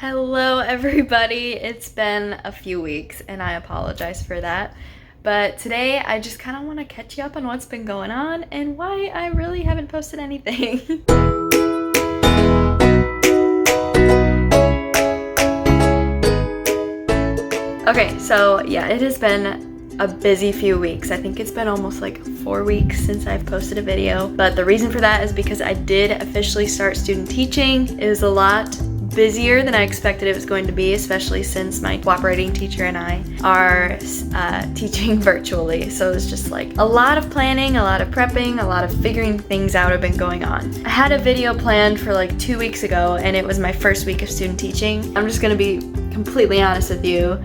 Hello everybody, it's been a few weeks and I apologize for that, but today I just kind of want to catch you up on what's been going on and why I really haven't posted anything. Okay, so yeah, it has been a busy few weeks. I think it's been almost like 4 weeks since I've posted a video, but the reason for that is because I did officially start student teaching. It was a lot busier than I expected it was going to be, especially since my cooperating teacher and I are teaching virtually. So it's just like a lot of planning, a lot of prepping, a lot of figuring things out have been going on. I had a video planned for like 2 weeks ago and it was my first week of student teaching. I'm just gonna be completely honest with you.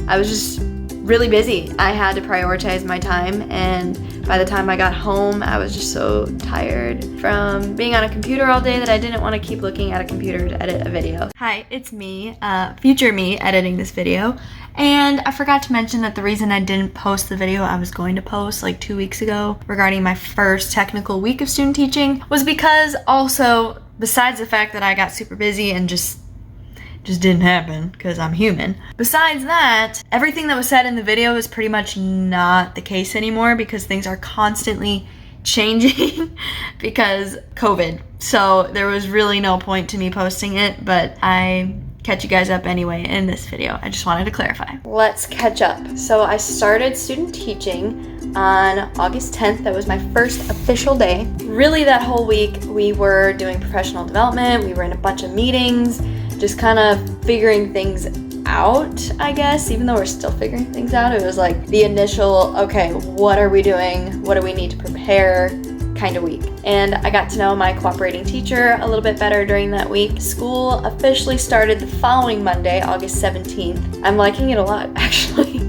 I was just really busy. I had to prioritize my time, and by the time I got home, I was just so tired from being on a computer all day that I didn't want to keep looking at a computer to edit a video. Hi, it's me, future me, editing this video. And I forgot to mention that the reason I didn't post the video I was going to post like 2 weeks ago regarding my first technical week of student teaching was because also, besides the fact that I got super busy and just didn't happen because I'm human. Besides that, everything that was said in the video is pretty much not the case anymore because things are constantly changing because COVID. So there was really no point to me posting it, but I catch you guys up anyway in this video. I just wanted to clarify. Let's catch up. So I started student teaching on August 10th. That was my first official day. Really that whole week we were doing professional development. We were in a bunch of meetings, just kind of figuring things out, I guess. Even though we're still figuring things out, it was like the initial, okay, what are we doing? What do we need to prepare kind of week. And I got to know my cooperating teacher a little bit better during that week. School officially started the following Monday, August 17th. I'm liking it a lot, actually.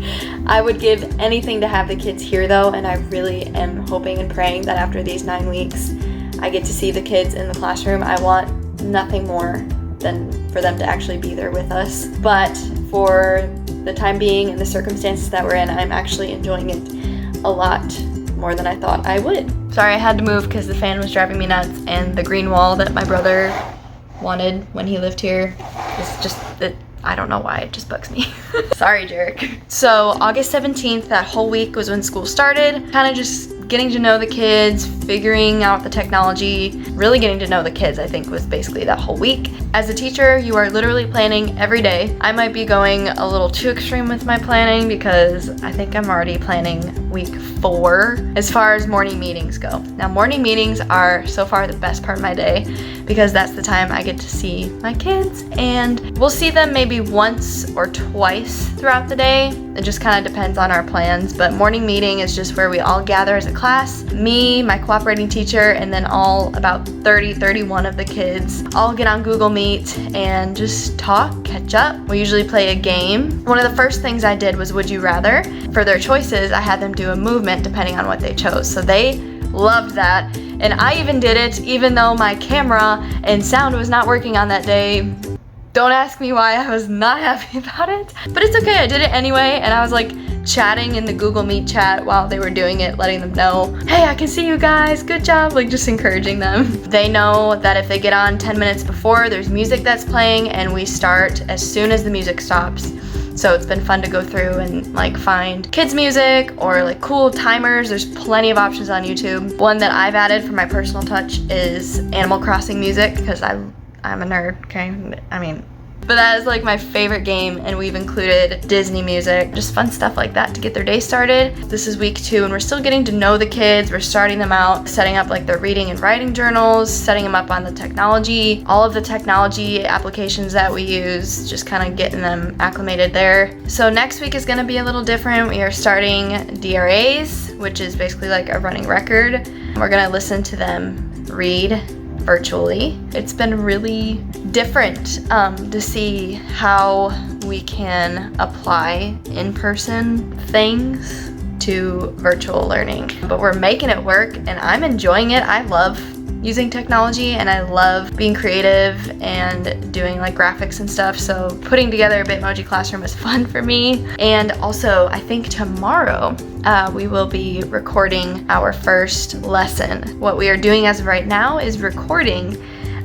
I would give anything to have the kids here though, and I really am hoping and praying that after these 9 weeks, I get to see the kids in the classroom. I want nothing more than for them to actually be there with us. But for the time being and the circumstances that we're in, I'm actually enjoying it a lot more than I thought I would. Sorry, I had to move because the fan was driving me nuts, and the green wall that my brother wanted when he lived here is just, I don't know why, it just bugs me. Sorry, jerk. So August 17th, that whole week was when school started. Kind of just getting to know the kids, figuring out the technology, really getting to know the kids, I think, was basically that whole week. As a teacher, you are literally planning every day. I might be going a little too extreme with my planning because I think I'm already planning week 4 as far as morning meetings go. Now, morning meetings are so far the best part of my day because that's the time I get to see my kids, and we'll see them maybe once or twice throughout the day. It just kind of depends on our plans, but morning meeting is just where we all gather as a class. Me, my cooperating teacher, and then all about 31 of the kids all get on Google Meet and just talk, catch up. We usually play a game. One of the first things I did was Would You Rather. For their choices, I had them do a movement depending on what they chose. So they loved that. And I even did it even though my camera and sound was not working on that day. Don't ask me why I was not happy about it, but it's okay, I did it anyway, and I was like chatting in the Google Meet chat while they were doing it, letting them know, hey, I can see you guys, good job, like just encouraging them. They know that if they get on 10 minutes before, there's music that's playing, and we start as soon as the music stops. So it's been fun to go through and like find kids music or like cool timers. There's plenty of options on YouTube. One that I've added for my personal touch is Animal Crossing music because I'm a nerd, okay? But that is like my favorite game, and we've included Disney music, just fun stuff like that to get their day started. This is week 2 and we're still getting to know the kids. We're starting them out, setting up like their reading and writing journals, setting them up on the technology, all of the technology applications that we use, just kind of getting them acclimated there. So next week is gonna be a little different. We are starting DRAs, which is basically like a running record. We're gonna listen to them read virtually. It's been really different to see how we can apply in-person things to virtual learning. But we're making it work and I'm enjoying it. I love using technology and I love being creative and doing like graphics and stuff. So putting together a Bitmoji classroom is fun for me. And also I think tomorrow we will be recording our first lesson. What we are doing as of right now is recording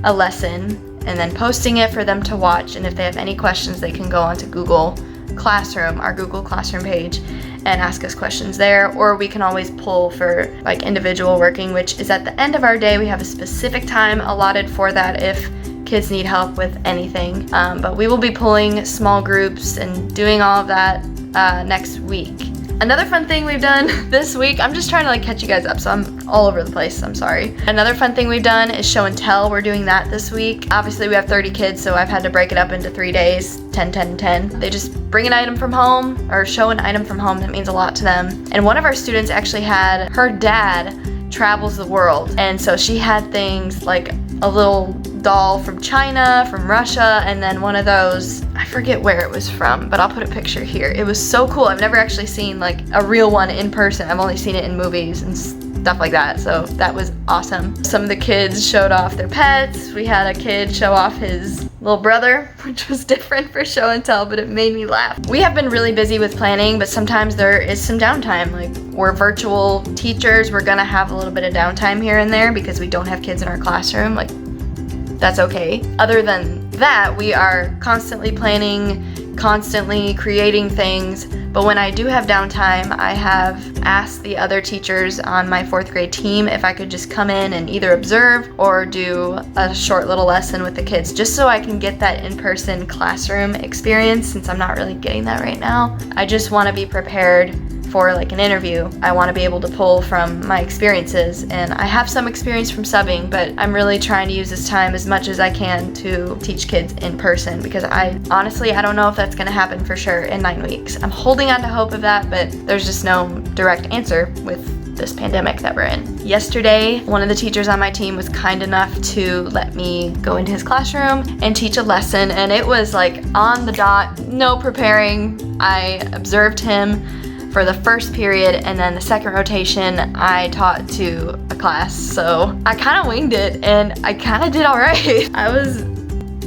a lesson and then posting it for them to watch. And if they have any questions, they can go onto Google Classroom, our Google Classroom page, and ask us questions there. Or we can always pull for like individual working, which is at the end of our day. We have a specific time allotted for that if kids need help with anything. But we will be pulling small groups and doing all of that next week. Another fun thing we've done this week, I'm just trying to like catch you guys up, so I'm all over the place, I'm sorry. Another fun thing we've done is show and tell. We're doing that this week. Obviously we have 30 kids, so I've had to break it up into 3 days, 10, 10, 10. They just bring an item from home or show an item from home that means a lot to them. And one of our students actually had, her dad travels the world, and so she had things like a little doll from China, from Russia, and then one of those, I forget where it was from, but I'll put a picture here. It was so cool. I've never actually seen like a real one in person. I've only seen it in movies and stuff like that, so that was awesome. Some of the kids showed off their pets. We had a kid show off his little brother, which was different for show and tell, but it made me laugh. We have been really busy with planning, but sometimes there is some downtime. Like, we're virtual teachers. We're gonna have a little bit of downtime here and there because we don't have kids in our classroom. Like, that's okay. Other than that, we are constantly planning, constantly creating things. But when I do have downtime, I have asked the other teachers on my 4th grade team if I could just come in and either observe or do a short little lesson with the kids, just so I can get that in-person classroom experience, since I'm not really getting that right now. I just want to be prepared for like an interview. I want to be able to pull from my experiences, and I have some experience from subbing, but I'm really trying to use this time as much as I can to teach kids in person, because I honestly don't know if that's going to happen for sure in 9 weeks. I'm holding on to hope of that, but there's just no direct answer with this pandemic that we're in. Yesterday, one of the teachers on my team was kind enough to let me go into his classroom and teach a lesson, and it was like on the dot, no preparing. I observed him for the first period, and then the second rotation I taught to a class. So I kind of winged it, and I kind of did all right. I was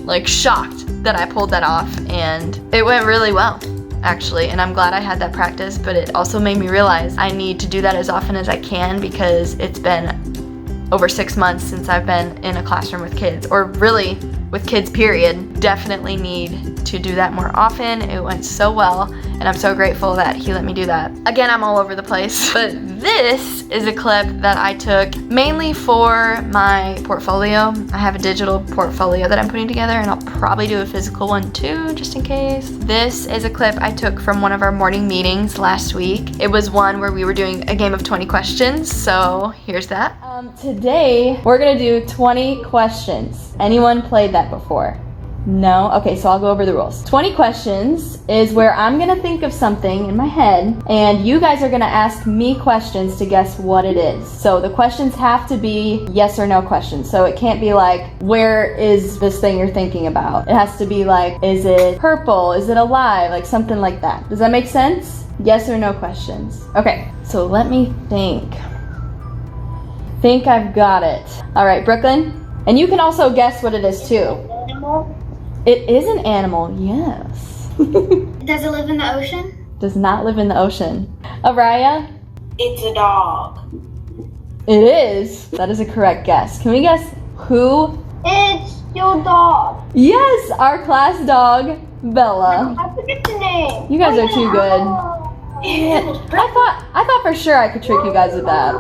like shocked that I pulled that off, and it went really well, actually, and I'm glad I had that practice, but it also made me realize I need to do that as often as I can, because it's been over 6 months since I've been in a classroom with kids, or really with kids, period. Definitely need to do that more often. It went so well, and I'm so grateful that he let me do that. Again, I'm all over the place, but this is a clip that I took mainly for my portfolio. I have a digital portfolio that I'm putting together, and I'll probably do a physical one too, just in case. This is a clip I took from one of our morning meetings last week. It was one where we were doing a game of 20 questions, so here's that. Today, we're gonna do 20 questions. Anyone played that before? No? Okay, so I'll go over the rules. 20 questions is where I'm gonna think of something in my head, and you guys are gonna ask me questions to guess what it is. So the questions have to be yes or no questions. So it can't be like, where is this thing you're thinking about? It has to be like, is it purple? Is it alive? Like something like that. Does that make sense? Yes or no questions. Okay, so let me think. Think I've got it. All right, Brooklyn. And you can also guess what it is too. Animal? It is an animal, yes. Does it live in the ocean? Does not live in the ocean. Araya? It's a dog. It is. That is a correct guess. Can we guess who? It's your dog. Yes, our class dog, Bella. I forget the name. You guys are too good. Yeah. I thought for sure I could trick you guys with that.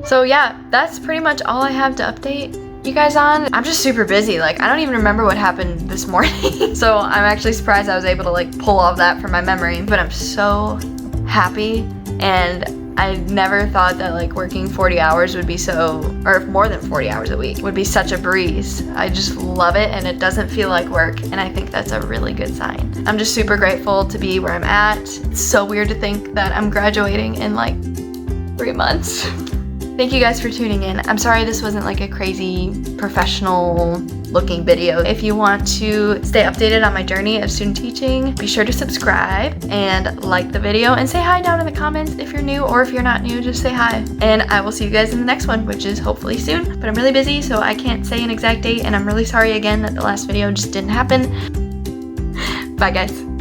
So yeah, that's pretty much all I have to update you guys on. I'm just super busy. Like, I don't even remember what happened this morning. So I'm actually surprised I was able to like pull all of that from my memory, but I'm so happy, and I never thought that like working 40 hours would be so, or more than 40 hours a week would be such a breeze. I just love it, and it doesn't feel like work, and I think that's a really good sign. I'm just super grateful to be where I'm at. It's so weird to think that I'm graduating in like 3 months. Thank you guys for tuning in. I'm sorry this wasn't like a crazy professional looking video. If you want to stay updated on my journey of student teaching, be sure to subscribe and like the video, and say hi down in the comments if you're new, or if you're not new, just say hi. And I will see you guys in the next one, which is hopefully soon, but I'm really busy, so I can't say an exact date, and I'm really sorry again that the last video just didn't happen. Bye guys.